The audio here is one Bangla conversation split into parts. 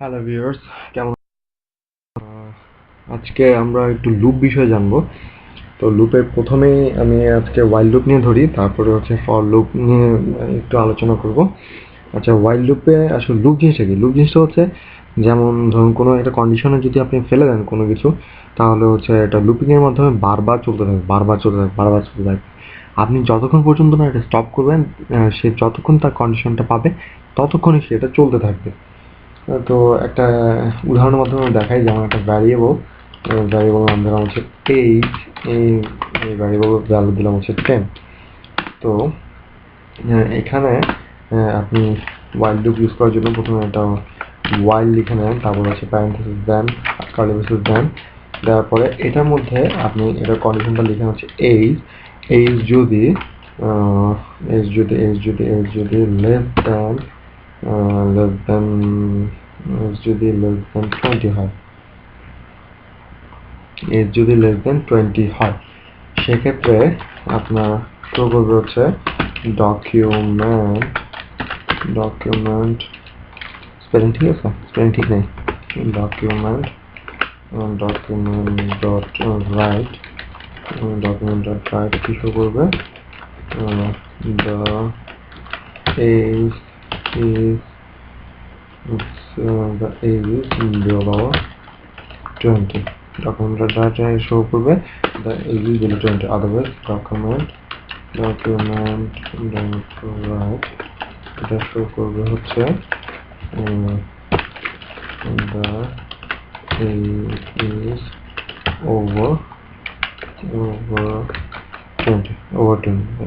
হ্যালো ভিউয়ার্স, কেমন? আজকে আমরা একটু লুপ বিষয়ে জানবো। তো লুপের প্রথমেই আমি আজকে ওয়াইল লুপ নিয়ে ধরি, তারপরে হচ্ছে ফর লুপ নিয়ে একটু আলোচনা করব। আচ্ছা, ওয়াইল লুপে আসলে লুপ জিনিসটা কি? লুপ জিনিসটা হচ্ছে যেমন ধরুন কোনো একটা কন্ডিশনে যদি আপনি ফেলে দেন কোনো কিছু, তাহলে হচ্ছে এটা লুপিং এর মাধ্যমে বারবার চলতে থাকবে, বারবার চলতে থাকবে, বারবার চলতে থাকবে। আপনি যতক্ষণ পর্যন্ত না এটা স্টপ করবেন, সে যতক্ষণ তার কন্ডিশনটা পাবে ততক্ষণই সে এটা চলতে থাকবে। তো একটা উদাহরণের মাধ্যমে দেখাই, যেমন একটা ভ্যারিয়েবল নাম দিলাম হচ্ছে এইজ। এই ভ্যারিয়েবল ভ্যালু দিলাম হচ্ছে 10। তো এখানে আপনি ওয়াইল লুপ ইউজ করার জন্য প্রথমে একটা ওয়াইল লিখে নেন, তারপর হচ্ছে প্যারেন্থেসিস দেন, কার্লি ব্রেসেস দেন। দেওয়ার পরে এটার মধ্যে আপনি এটার কন্ডিশনটা লিখে হচ্ছে এইজ। এইজ যদি লেস দ্যান less than যদি less than 20 হয়, এর যদি less than 20 হয়, সেক্ষেত্রে আপনার শো করবে হচ্ছে ডকুমেন্ট স্পেলিং ঠিক আছে? স্পেলিং ঠিক নেই। ডকুমেন্ট ডট রাইট কি শো করবে? the age is the age is below 20. document data show করবে the age is below 20, otherwise document dot right এটা শো করবে হচ্ছে the age is over 20,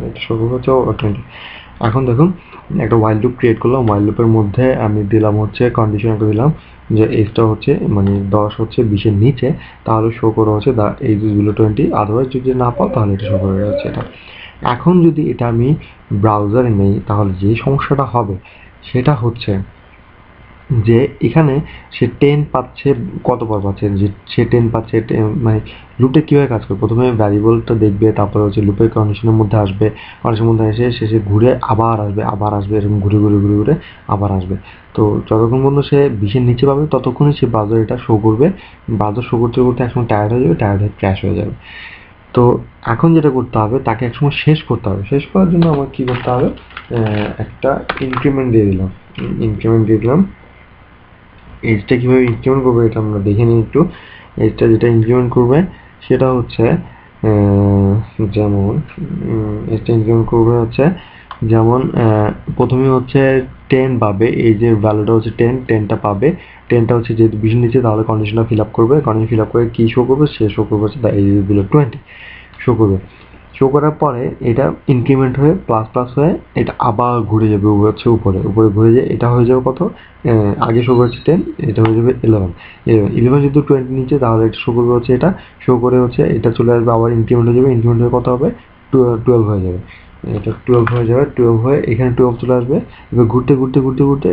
এটা শো করবে হচ্ছে over 20। এখন দেখুন, একটা ওয়াইল লুপ ক্রিয়েট করলাম। ওয়াইল লুপের মধ্যে আমি দিলাম হচ্ছে কন্ডিশন একটা দিলাম যে এজটা হচ্ছে মানে 10 হচ্ছে 20-এর নিচে, তাহলে শো করে হচ্ছে দা এজ ইজ বিলো 20, আদারওয়াইজ যদি না পাও তাহলে এটা শো করে যাচ্ছে এটা। এখন যদি এটা আমি ব্রাউজারে নেই, তাহলে যে সমস্যাটা হবে সেটা হচ্ছে যে এখানে সে 10 পাচ্ছে, কতবার পাচ্ছে, যে সে 10 পাচ্ছে, মানে লুপে কীভাবে কাজ করে? প্রথমে ভ্যারিয়েবলটা দেখবে, তারপরে হচ্ছে লুপের কন্ডিশনের মধ্যে আসবে, কন্ডিশনের মধ্যে এসে শেষে ঘুরে আবার আসবে, এরকম ঘুরে আবার আসবে। তো যতক্ষণ পর্যন্ত সে 20-এর নিচে পাবে ততক্ষণই সে ব্রাউজার এটা শো করবে। ব্রাউজার শো করতে করতে একসময় টায়ার্ড হয়ে যাবে, টায়ার্ড হয়ে ক্র্যাশ হয়ে যাবে। তো এখন যেটা করতে হবে, তাকে একসময় শেষ করতে হবে। শেষ করার জন্য আমার কী করতে হবে? একটা ইনক্রিমেন্ট দিয়ে দিলাম। এজটা কীভাবে ইনক্রিমেন্ট করবে এটা আমরা দেখে নিই একটু। এজটা যেটা ইনক্রিমেন্ট করবে সেটা হচ্ছে যেমন এজটা ইনক্রিমেন্ট করবে হচ্ছে যেমন প্রথমে হচ্ছে 10 পাবে, এই যে ভ্যালুটা হচ্ছে 10টা পাবে। 10টা হচ্ছে যেহেতু 20-এর নিচে, তাহলে কন্ডিশনটা ফিল আপ করবে। কন্ডিশন ফিল আপ করে কী শো করবে? সে শো করবে হচ্ছে the age is below 20 show করবে। শো করার পরে এটা ইনক্রিমেন্ট হয়ে প্লাস হয়ে এটা আবার ঘুরে যাবে হচ্ছে উপরে ঘুরে যায়। এটা হয়ে যাবে কত? আগে শো করেছে 10, এটা হয়ে যাবে 11 যেহেতু 20 নিচে, তাহলে এটা শো করবে হচ্ছে এটা শো করে হচ্ছে এটা চলে আসবে, আবার ইনক্রিমেন্ট হয়ে যাবে। ইনক্রিমেন্ট হয়ে কত হবে? 12 হয়ে যাবে। এটা 12 হয়ে যাবে, 12 হয়ে এখানে 12 চলে আসবে। এবার ঘুরতে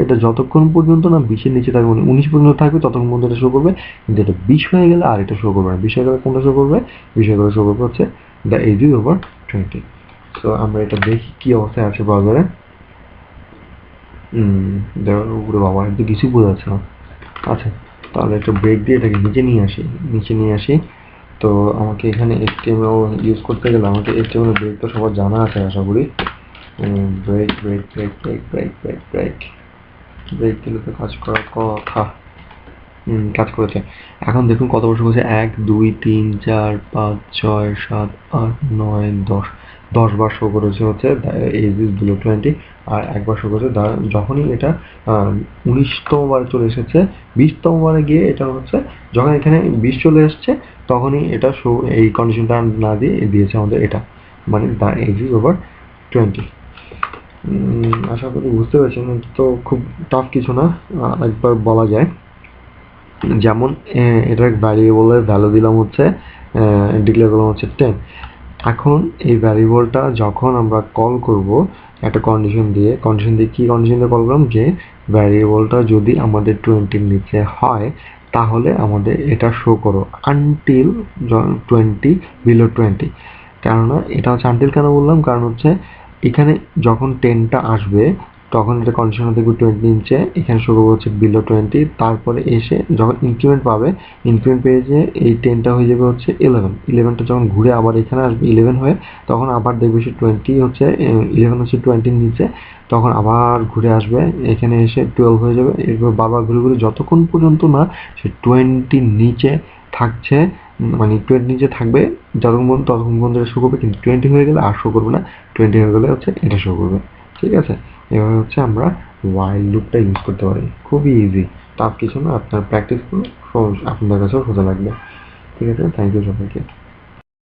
এটা যতক্ষণ পর্যন্ত না 20-এর নিচে থাকবে, মানে 19 পর্যন্ত থাকবে, ততক্ষণ পর্যন্ত এটা শো করবে। কিন্তু এটা 20 হয়ে গেলে আর এটা শো করবে না। 20 হয়ে গেলে কোনটা শো করবে? 20 হয়ে গেলে শো করবে হচ্ছে the age is over 20। So আমরা এটা দেখি কি অবস্থায় আছে ব্রাউজারে। উপরে বাবা, এটা কিছু বোঝা যাচ্ছে না। আচ্ছা, তাহলে একটা ব্রেক দিয়ে এটাকে নিচে নিয়ে আসি। তো আমাকে এখানে HTML ইউজ করতে গেলে আমাকে HTML ব্রেক তো সবার জানা আছে আশা করি। ব্রেক দিলে তো কাজ করার কথা। কাজ করেছে। এখন দেখুন কত বছর হয়েছে, 1 2 3 4 5 6 7 8 9 10, 10 বার শো করেছে হচ্ছে এজ ইজ বিলো 20, আর একবার শো করেছে যখনই এটা 19তম বারে চলে এসেছে। 20তম বারে গিয়ে এটা হচ্ছে যখন এখানে 20 চলে এসছে, তখনই এটা শো এই কন্ডিশনটা না দিয়ে দিয়েছে আমাদের এটা, মানে দ্য এজ ইজ ওভার 20। আশা করি বুঝতে পেরেছেন। তো খুব টাফ কিছু না, একবার বলা যায়। যেমন এটার ভ্যারিয়েবলের ভ্যালু দিলাম হচ্ছে, ডিক্লেয়ার করলাম হচ্ছে 10। এখন এই ভ্যারিয়েবলটা যখন আমরা কল করব একটা কন্ডিশন দিয়ে কি কন্ডিশন দিয়ে কল করলাম? যে ভ্যারিয়েবলটা যদি আমাদের 20-এর নিচে হয়, তাহলে আমাদের এটা শো করো আনটিল 20 বিলো 20। কেননা এটা হচ্ছে আনটিল কেন বললাম? কারণ হচ্ছে এখানে যখন 10টা আসবে, তখন এটা কন্ডিশনাল দেখবে 20 নিচে, এখানে শো করবে হচ্ছে বিলো 20, তারপরে এসে যখন ইনক্রিমেন্ট পাবে, ইনক্রিমেন্ট পেয়ে যে এই 10টা হয়ে যাবে হচ্ছে 11, 11টা যখন ঘুরে আবার এখানে আসবে 11 হয়ে, তখন আবার দেখবে সে 20 হচ্ছে 11 হচ্ছে 20 নিচে, তখন আবার ঘুরে আসবে এখানে এসে 12 হয়ে যাবে। এরপর বারবার ঘুরে ঘুরে যতক্ষণ পর্যন্ত না সে 20 নিচে থাকছে, মানে 20 নিচে থাকবে ততক্ষণ পর্যন্ত শো করবে, কিন্তু 20 হয়ে গেলে আর শো করবে না, 20 হয়ে গেলে হচ্ছে এটা শো করবে। ঠিক আছে, এভাবে হচ্ছে আমরা while লুপটা ইউজ করতে পারি, খুবই ইজি, টাফ কিছু না, আপনার প্র্যাকটিস করলে আপনার কাছেও সোজা লাগবে। ঠিক আছে, থ্যাংক ইউ সবাইকে।